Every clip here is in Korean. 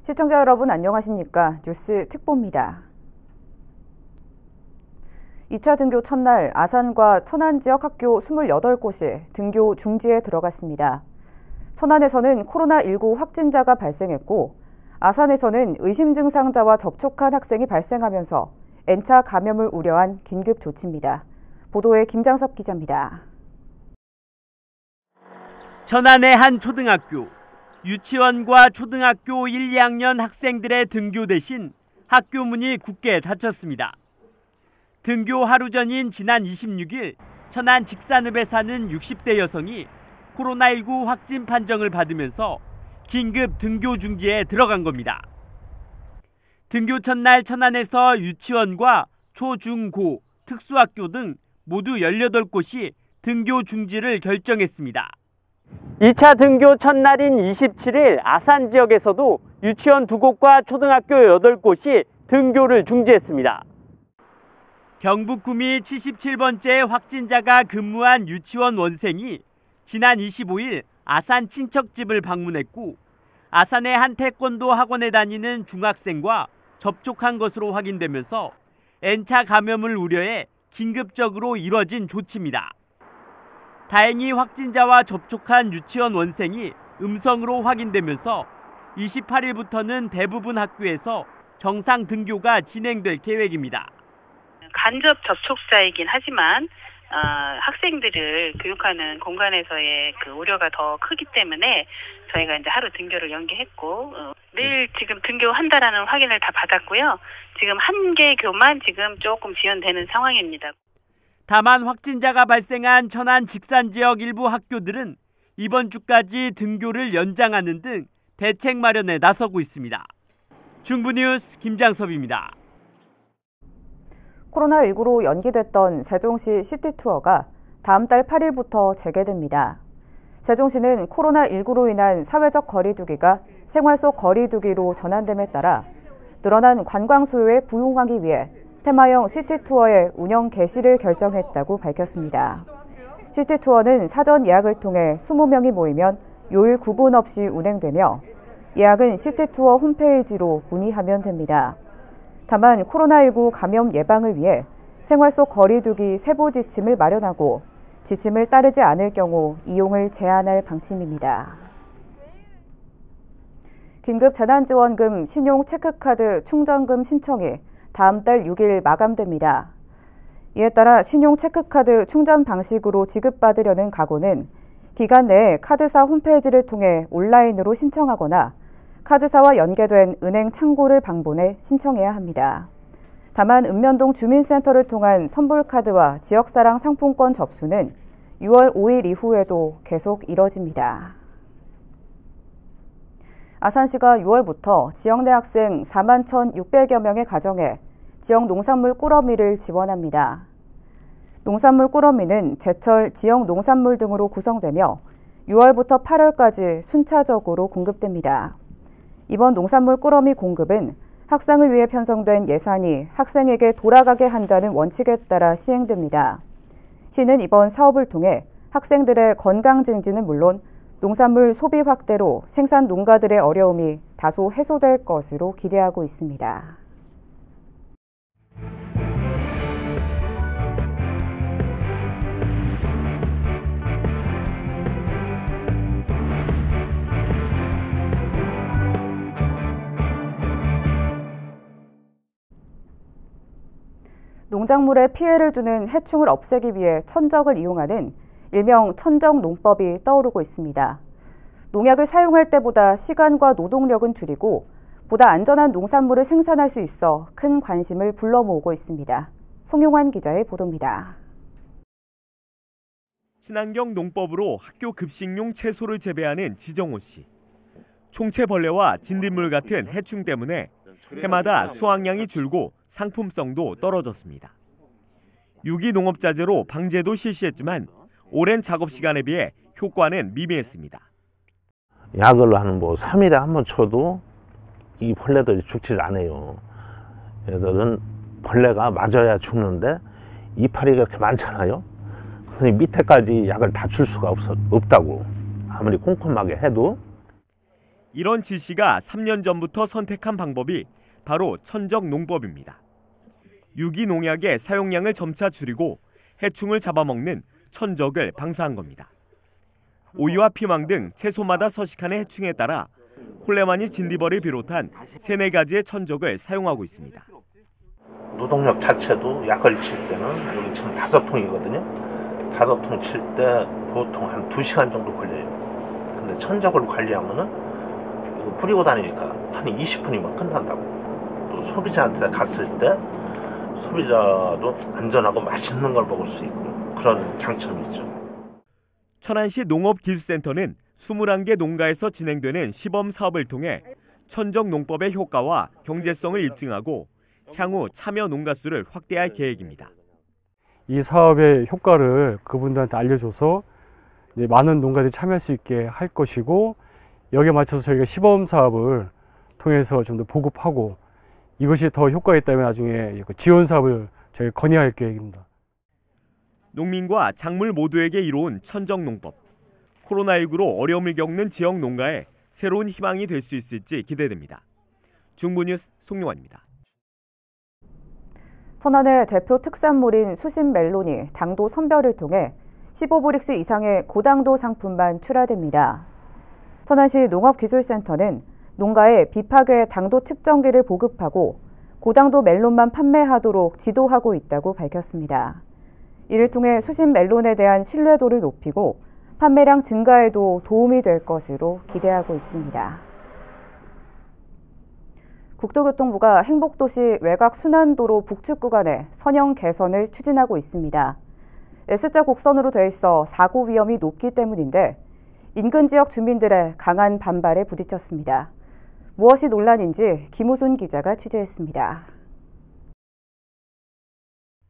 시청자 여러분 안녕하십니까? 뉴스 특보입니다. 2차 등교 첫날 아산과 천안 지역 학교 28곳이 등교 중지에 들어갔습니다. 천안에서는 코로나19 확진자가 발생했고 아산에서는 의심 증상자와 접촉한 학생이 발생하면서 N차 감염을 우려한 긴급 조치입니다. 보도에 김장섭 기자입니다. 천안의 한 초등학교, 유치원과 초등학교 1, 2학년 학생들의 등교 대신 학교 문이 굳게 닫혔습니다. 등교 하루 전인 지난 26일 천안 직산읍에 사는 60대 여성이 코로나19 확진 판정을 받으면서 긴급 등교 중지에 들어간 겁니다. 등교 첫날 천안에서 유치원과 초, 중, 고, 특수학교 등 모두 18곳이 등교 중지를 결정했습니다. 2차 등교 첫날인 27일 아산 지역에서도 유치원 2곳과 초등학교 8곳이 등교를 중지했습니다. 경북 구미 77번째 확진자가 근무한 유치원 원생이 지난 25일 아산 친척집을 방문했고 아산의 한 태권도 학원에 다니는 중학생과 접촉한 것으로 확인되면서 N차 감염을 우려해 긴급적으로 이뤄진 조치입니다. 다행히 확진자와 접촉한 유치원 원생이 음성으로 확인되면서 28일부터는 대부분 학교에서 정상 등교가 진행될 계획입니다. 간접 접촉자이긴 하지만 학생들을 교육하는 공간에서의 그 우려가 더 크기 때문에 저희가 이제 하루 등교를 연기했고 내일 지금 등교한다라는 확인을 다 받았고요. 지금 한 개 교만 지금 조금 지연되는 상황입니다. 다만 확진자가 발생한 천안 직산 지역 일부 학교들은 이번 주까지 등교를 연장하는 등 대책 마련에 나서고 있습니다. 중부뉴스 김장섭입니다. 코로나19로 연기됐던 세종시 시티투어가 다음 달 8일부터 재개됩니다. 세종시는 코로나19로 인한 사회적 거리두기가 생활 속 거리두기로 전환됨에 따라 늘어난 관광 수요에 부응하기 위해 테마형 시티투어의 운영 개시를 결정했다고 밝혔습니다. 시티투어는 사전 예약을 통해 20명이 모이면 요일 구분 없이 운행되며 예약은 시티투어 홈페이지로 문의하면 됩니다. 다만 코로나19 감염 예방을 위해 생활 속 거리두기 세부 지침을 마련하고 지침을 따르지 않을 경우 이용을 제한할 방침입니다. 긴급 재난지원금 신용 체크카드 충전금 신청이 다음 달 6일 마감됩니다. 이에 따라 신용 체크카드 충전 방식으로 지급받으려는 가구는 기간 내에 카드사 홈페이지를 통해 온라인으로 신청하거나 카드사와 연계된 은행 창구를 방문해 신청해야 합니다. 다만 읍면동 주민센터를 통한 선불카드와 지역사랑 상품권 접수는 6월 5일 이후에도 계속 이뤄집니다. 아산시가 6월부터 지역 내 학생 4만 1,600여 명의 가정에 지역 농산물 꾸러미를 지원합니다. 농산물 꾸러미는 제철 지역 농산물 등으로 구성되며 6월부터 8월까지 순차적으로 공급됩니다. 이번 농산물 꾸러미 공급은 학생을 위해 편성된 예산이 학생에게 돌아가게 한다는 원칙에 따라 시행됩니다. 시는 이번 사업을 통해 학생들의 건강 증진은 물론 농산물 소비 확대로 생산 농가들의 어려움이 다소 해소될 것으로 기대하고 있습니다. 농작물에 피해를 주는 해충을 없애기 위해 천적을 이용하는 일명 천적농법이 떠오르고 있습니다. 농약을 사용할 때보다 시간과 노동력은 줄이고 보다 안전한 농산물을 생산할 수 있어 큰 관심을 불러 모으고 있습니다. 송용환 기자의 보도입니다. 친환경 농법으로 학교 급식용 채소를 재배하는 지정호 씨. 총채벌레와 진딧물 같은 해충 때문에 해마다 수확량이 줄고 상품성도 떨어졌습니다. 유기농업자재로 방제도 실시했지만 오랜 작업 시간에 비해 효과는 미미했습니다. 약을 한 3일에 한 번 쳐도 이 벌레들이 죽질 않아요. 얘들은 벌레가 맞아야 죽는데 이파리가 그렇게 많잖아요. 그래서 밑에까지 약을 다 줄 수가 없다고 아무리 꼼꼼하게 해도. 이런 지씨가 3년 전부터 선택한 방법이 바로 천적농법입니다. 유기농약의 사용량을 점차 줄이고 해충을 잡아먹는 천적을 방사한 겁니다. 오이와 피망 등 채소마다 서식하는 해충에 따라 콜레마니 진디벌을 비롯한 3-4가지의 천적을 사용하고 있습니다. 노동력 자체도 약을 칠 때는 여기 지금 5통이거든요. 5통 칠 때 보통 한 2시간 정도 걸려요. 근데 천적을 관리하면은 이거 뿌리고 다니니까 한 20분이면 끝난다고. 또 소비자한테 갔을 때 소비자도 안전하고 맛있는 걸 먹을 수 있고 그런 장점이 있죠. 천안시 농업기술센터는 21개 농가에서 진행되는 시범 사업을 통해 천적농법의 효과와 경제성을 입증하고 향후 참여 농가 수를 확대할 계획입니다. 이 사업의 효과를 그분들한테 알려줘서 이제 많은 농가들이 참여할 수 있게 할 것이고, 여기에 맞춰서 저희가 시범 사업을 통해서 좀 더 보급하고, 이것이 더 효과가 있다면 나중에 지원 사업을 저희 건의할 계획입니다. 농민과 작물 모두에게 이로운 천적농법. 코로나19로 어려움을 겪는 지역 농가에 새로운 희망이 될 수 있을지 기대됩니다. 중부뉴스 송용환입니다. 천안의 대표 특산물인 수심 멜론이 당도 선별을 통해 15브릭스 이상의 고당도 상품만 출하됩니다. 천안시 농업기술센터는 농가에 비파괴 당도 측정기를 보급하고 고당도 멜론만 판매하도록 지도하고 있다고 밝혔습니다. 이를 통해 수심 멜론에 대한 신뢰도를 높이고 판매량 증가에도 도움이 될 것으로 기대하고 있습니다. 국토교통부가 행복도시 외곽순환도로 북측 구간에 선형 개선을 추진하고 있습니다. S자 곡선으로 돼 있어 사고 위험이 높기 때문인데 인근 지역 주민들의 강한 반발에 부딪혔습니다. 무엇이 논란인지 김우순 기자가 취재했습니다.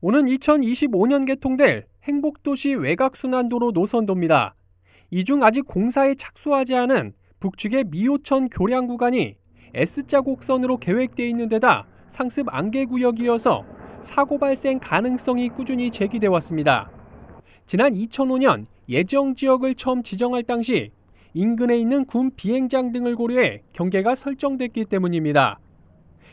오는 2025년 개통될 행복도시 외곽순환도로 노선도입니다. 이 중 아직 공사에 착수하지 않은 북측의 미호천 교량 구간이 S자 곡선으로 계획돼 있는 데다 상습 안개구역이어서 사고 발생 가능성이 꾸준히 제기돼 왔습니다. 지난 2005년 예정 지역을 처음 지정할 당시 인근에 있는 군 비행장 등을 고려해 경계가 설정됐기 때문입니다.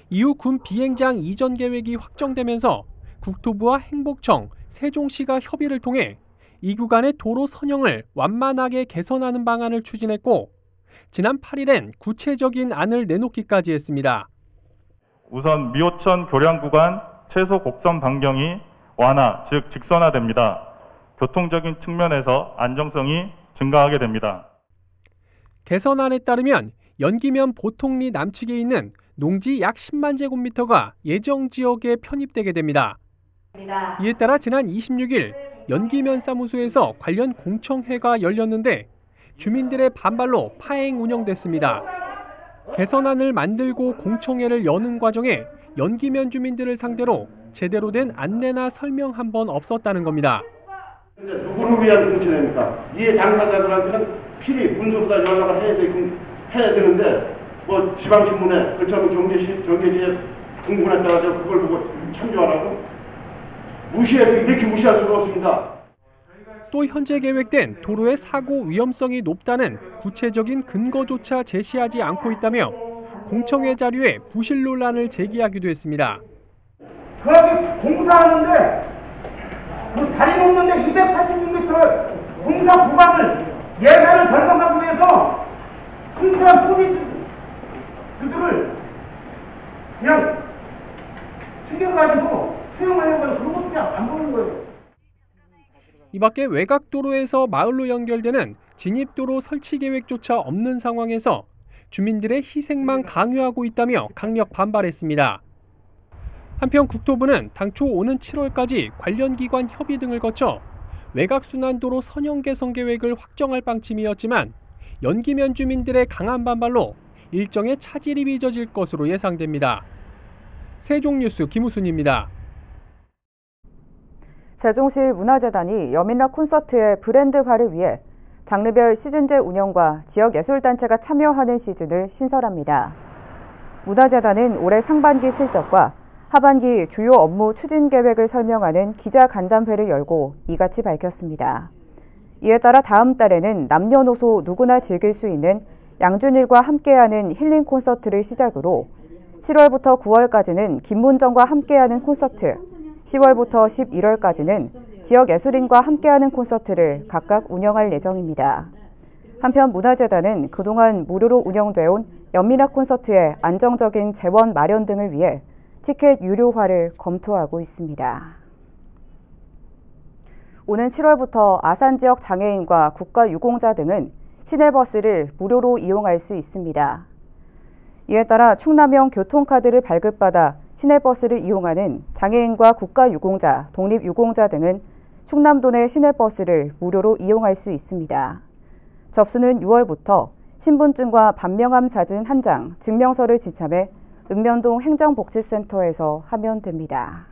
이후 군 비행장 이전 계획이 확정되면서 국토부와 행복청, 세종시가 협의를 통해 이 구간의 도로 선형을 완만하게 개선하는 방안을 추진했고, 지난 8일엔 구체적인 안을 내놓기까지 했습니다. 우선 미호천 교량 구간 최소 곡선 반경이 완화, 즉 직선화됩니다. 교통적인 측면에서 안정성이 증가하게 됩니다. 개선안에 따르면 연기면 보통리 남측에 있는 농지 약 10만 제곱미터가 예정 지역에 편입되게 됩니다. 이에 따라 지난 26일 연기면 사무소에서 관련 공청회가 열렸는데 주민들의 반발로 파행 운영됐습니다. 개선안을 만들고 공청회를 여는 과정에 연기면 주민들을 상대로 제대로 된 안내나 설명 한 번 없었다는 겁니다. 누구를 위한 공청회입니까? 이해 당사자들한테는 필히 문서보다 연락을 해야 되는데 뭐 지방신문에 그렇다면 경제지에 공문했다가 그걸 보고 참조하라고? 이렇게 무시할 수가 없습니다. 또 현재 계획된 도로의 사고 위험성이 높다는 구체적인 근거조차 제시하지 않고 있다며 공청회 자료에 부실 논란을 제기하기도 했습니다. 그렇게 공사하는데 다리 높는데 286m 공사 구간을 예산을 절감하기 위해서 순수한 토지주들을 그냥 새겨가지고 수용하려고 하는 그런 것도 안 보는 거예요. 이 밖에 외곽도로에서 마을로 연결되는 진입도로 설치 계획조차 없는 상황에서 주민들의 희생만 강요하고 있다며 강력 반발했습니다. 한편 국토부는 당초 오는 7월까지 관련 기관 협의 등을 거쳐 외곽순환도로 선형 개선 계획을 확정할 방침이었지만 연기면 주민들의 강한 반발로 일정의 차질이 빚어질 것으로 예상됩니다. 세종뉴스 김우순입니다. 세종시 문화재단이 여민락 콘서트의 브랜드화를 위해 장르별 시즌제 운영과 지역예술단체가 참여하는 시즌을 신설합니다. 문화재단은 올해 상반기 실적과 하반기 주요 업무 추진 계획을 설명하는 기자간담회를 열고 이같이 밝혔습니다. 이에 따라 다음 달에는 남녀노소 누구나 즐길 수 있는 양준일과 함께하는 힐링 콘서트를 시작으로 7월부터 9월까지는 김문정과 함께하는 콘서트, 10월부터 11월까지는 지역 예술인과 함께하는 콘서트를 각각 운영할 예정입니다. 한편 문화재단은 그동안 무료로 운영되어 온 연민학 콘서트의 안정적인 재원 마련 등을 위해 티켓 유료화를 검토하고 있습니다. 오는 7월부터 아산 지역 장애인과 국가유공자 등은 시내버스를 무료로 이용할 수 있습니다. 이에 따라 충남형 교통카드를 발급받아 시내버스를 이용하는 장애인과 국가유공자, 독립유공자 등은 충남도 내 시내버스를 무료로 이용할 수 있습니다. 접수는 6월부터 신분증과 반명함 사진 1장, 증명서를 지참해 읍면동 행정복지센터에서 하면 됩니다.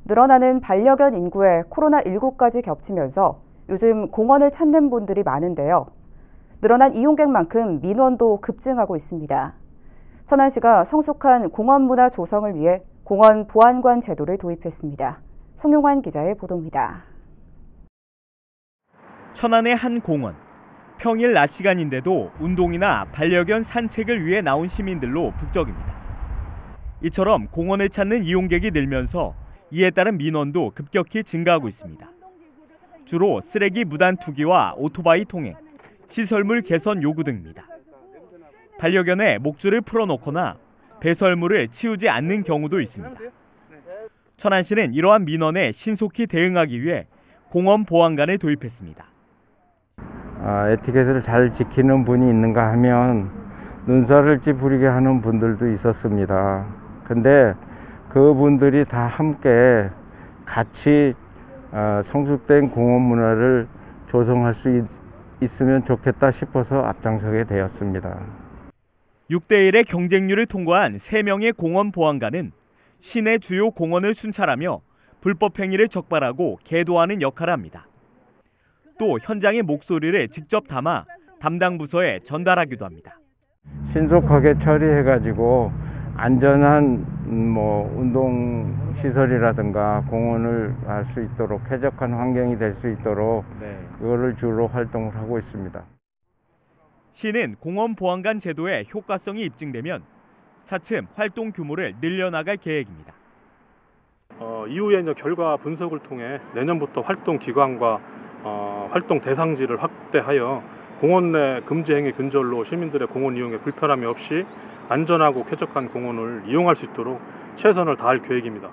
늘어나는 반려견 인구에 코로나19까지 겹치면서 요즘 공원을 찾는 분들이 많은데요. 늘어난 이용객만큼 민원도 급증하고 있습니다. 천안시가 성숙한 공원 문화 조성을 위해 공원 보안관 제도를 도입했습니다. 송용환 기자의 보도입니다. 천안의 한 공원. 평일 낮 시간인데도 운동이나 반려견 산책을 위해 나온 시민들로 북적입니다. 이처럼 공원을 찾는 이용객이 늘면서 이에 따른 민원도 급격히 증가하고 있습니다. 주로 쓰레기 무단 투기와 오토바이 통행, 시설물 개선 요구 등입니다. 반려견의 목줄을 풀어놓거나 배설물을 치우지 않는 경우도 있습니다. 천안시는 이러한 민원에 신속히 대응하기 위해 공원 보안관을 도입했습니다. 에티켓을 잘 지키는 분이 있는가 하면 눈살을 찌푸리게 하는 분들도 있었습니다. 근데 그분들이 다 함께 같이 성숙된 공원 문화를 조성할 수 있으면 좋겠다 싶어서 앞장서게 되었습니다. 6대1의 경쟁률을 통과한 3명의 공원 보안관은 시내 주요 공원을 순찰하며 불법 행위를 적발하고 계도하는 역할을 합니다. 또 현장의 목소리를 직접 담아 담당 부서에 전달하기도 합니다. 신속하게 처리해가지고 안전한 운동 시설이라든가 공원을 할 수 있도록 쾌적한 환경이 될 수 있도록 그거를 주로 활동을 하고 있습니다. 시는 공원 보안관 제도의 효과성이 입증되면 차츰 활동 규모를 늘려나갈 계획입니다. 이후에 이제 결과 분석을 통해 내년부터 활동 기간과 활동 대상지를 확대하여 공원 내 금지 행위 근절로 시민들의 공원 이용에 불편함이 없이 안전하고 쾌적한 공원을 이용할 수 있도록 최선을 다할 계획입니다.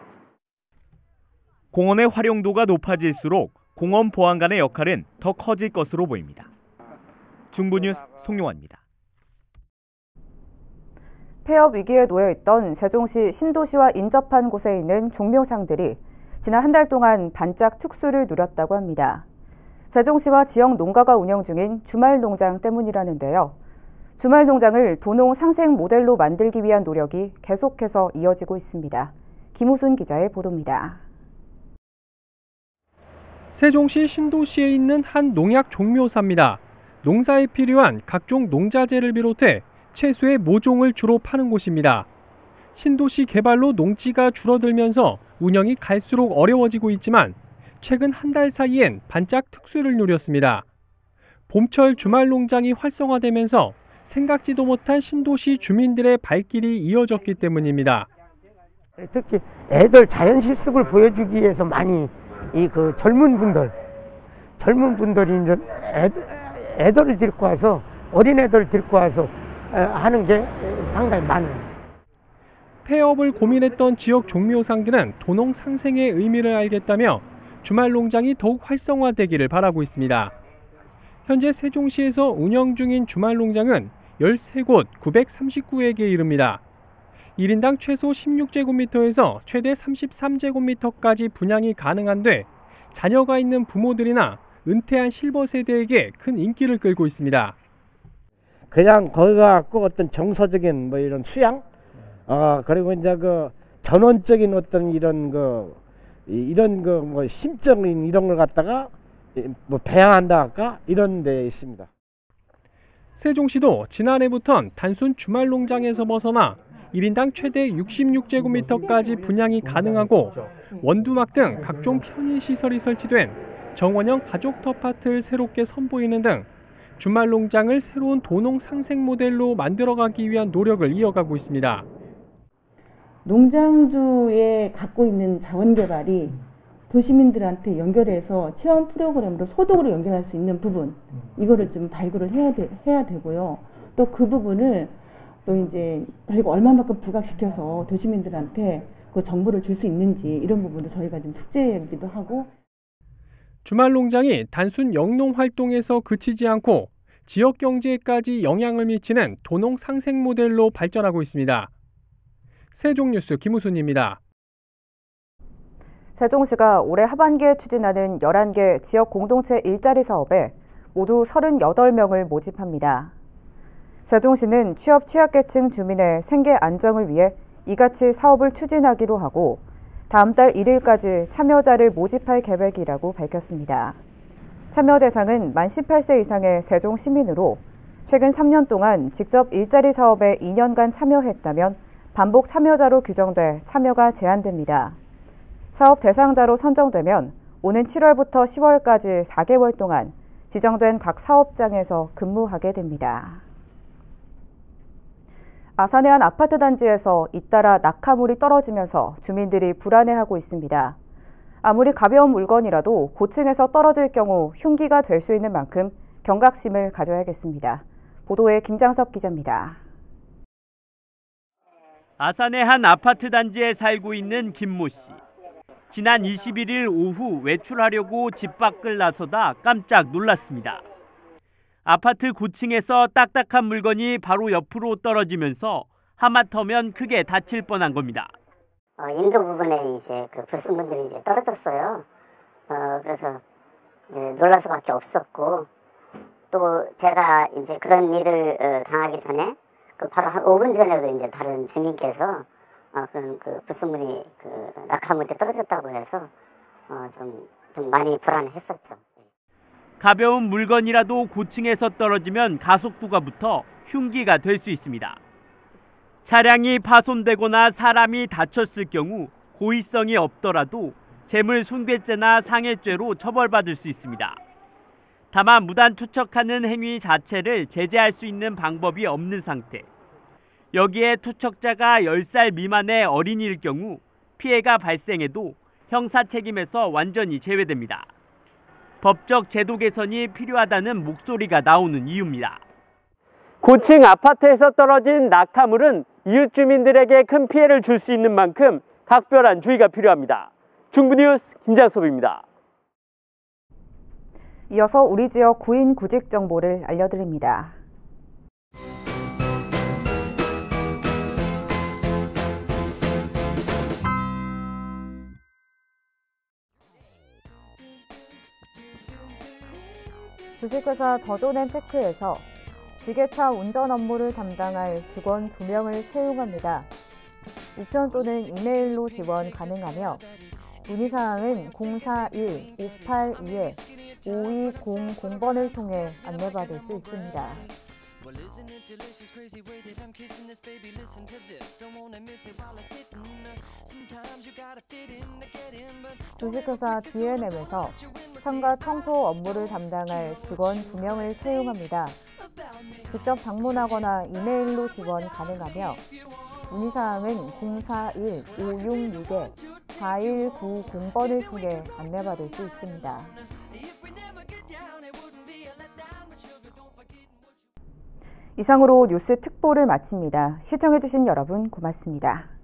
공원의 활용도가 높아질수록 공원 보안관의 역할은 더 커질 것으로 보입니다. 중부뉴스 송용환입니다. 폐업 위기에 놓여있던 세종시 신도시와 인접한 곳에 있는 종묘상들이 지난 한 달 동안 반짝 특수를 누렸다고 합니다. 세종시와 지역 농가가 운영 중인 주말 농장 때문이라는데요. 주말 농장을 도농 상생 모델로 만들기 위한 노력이 계속해서 이어지고 있습니다. 김우순 기자의 보도입니다. 세종시 신도시에 있는 한 농약 종묘사입니다. 농사에 필요한 각종 농자재를 비롯해 채소의 모종을 주로 파는 곳입니다. 신도시 개발로 농지가 줄어들면서 운영이 갈수록 어려워지고 있지만 최근 한 달 사이엔 반짝 특수를 누렸습니다. 봄철 주말 농장이 활성화되면서 생각지도 못한 신도시 주민들의 발길이 이어졌기 때문입니다. 특히 애들 자연 실습을 보여주기 위해서 많이 젊은 분들이 이제 애들을 데리고 와서 어린애들 데리고 와서 하는 게 상당히 많아요. 폐업을 고민했던 지역 종묘상들은 도농 상생의 의미를 알겠다며 주말 농장이 더욱 활성화되기를 바라고 있습니다. 현재 세종시에서 운영 중인 주말 농장은 13곳 939획에 이릅니다. 1인당 최소 16제곱미터에서 최대 33제곱미터까지 분양이 가능한데 자녀가 있는 부모들이나 은퇴한 실버 세대에게 큰 인기를 끌고 있습니다. 그냥 거기 갖고 어떤 정서적인 이런 수양, 그리고 이제 전원적인 어떤 심적인 이런 걸 갖다가 배양한다 할까 이런 데 있습니다. 세종시도 지난해부턴 단순 주말 농장에서 벗어나 1인당 최대 66제곱미터까지 분양이 가능하고 원두막 등 각종 편의시설이 설치된 정원형 가족 텃밭을 새롭게 선보이는 등 주말 농장을 새로운 도농 상생 모델로 만들어가기 위한 노력을 이어가고 있습니다. 농장주에 갖고 있는 자원 개발이 도시민들한테 연결해서 체험 프로그램으로 소득으로 연결할 수 있는 부분, 이거를 좀 발굴을 해야 되고요. 또 그 부분을 또 이제 저희가 얼마만큼 부각시켜서 도시민들한테 그 정보를 줄 수 있는지, 이런 부분도 저희가 좀 숙제이기도 하고. 주말 농장이 단순 영농 활동에서 그치지 않고 지역 경제에까지 영향을 미치는 도농 상생 모델로 발전하고 있습니다. 세종뉴스 김우순입니다. 세종시가 올해 하반기에 추진하는 11개 지역 공동체 일자리 사업에 모두 38명을 모집합니다. 세종시는 취약계층 주민의 생계 안정을 위해 이같이 사업을 추진하기로 하고 다음 달 1일까지 참여자를 모집할 계획이라고 밝혔습니다. 참여 대상은 만 18세 이상의 세종 시민으로 최근 3년 동안 직접 일자리 사업에 2년간 참여했다면 반복 참여자로 규정돼 참여가 제한됩니다. 사업 대상자로 선정되면 오는 7월부터 10월까지 4개월 동안 지정된 각 사업장에서 근무하게 됩니다. 아산의 한 아파트 단지에서 잇따라 낙하물이 떨어지면서 주민들이 불안해하고 있습니다. 아무리 가벼운 물건이라도 고층에서 떨어질 경우 흉기가 될 수 있는 만큼 경각심을 가져야겠습니다. 보도에 김장섭 기자입니다. 아산의 한 아파트 단지에 살고 있는 김모 씨. 지난 21일 오후 외출하려고 집 밖을 나서다 깜짝 놀랐습니다. 아파트 고층에서 딱딱한 물건이 바로 옆으로 떨어지면서 하마터면 크게 다칠 뻔한 겁니다. 인도 부분에 이제 그 불순물들이 이제 떨어졌어요. 그래서 이제 놀랄 수밖에 없었고, 또 제가 이제 그런 일을 당하기 전에 그 바로 한 5분 전에도 이제 다른 주민께서 그런 그 불순물이 그 낙하물이 떨어졌다고 해서 좀 많이 불안했었죠. 가벼운 물건이라도 고층에서 떨어지면 가속도가 붙어 흉기가 될 수 있습니다. 차량이 파손되거나 사람이 다쳤을 경우 고의성이 없더라도 재물 손괴죄나 상해죄로 처벌받을 수 있습니다. 다만 무단 투척하는 행위 자체를 제재할 수 있는 방법이 없는 상태. 여기에 투척자가 10살 미만의 어린이일 경우 피해가 발생해도 형사 책임에서 완전히 제외됩니다. 법적 제도 개선이 필요하다는 목소리가 나오는 이유입니다. 고층 아파트에서 떨어진 낙하물은 이웃 주민들에게 큰 피해를 줄 수 있는 만큼 각별한 주의가 필요합니다. 중부뉴스 김장섭입니다. 이어서 우리 지역 구인 구직 정보를 알려드립니다. 주식회사 더존앤테크에서 지게차 운전 업무를 담당할 직원 2명을 채용합니다. 우편 또는 이메일로 지원 가능하며 문의사항은 041-582-5200번을 통해 안내받을 수 있습니다. 주식회사 G&M에서 상가 청소 업무를 담당할 직원 2명을 채용합니다. 직접 방문하거나 이메일로 지원 가능하며 문의사항은 041-566-4190번을 통해 안내받을 수 있습니다. 이상으로 뉴스 특보를 마칩니다. 시청해주신 여러분 고맙습니다.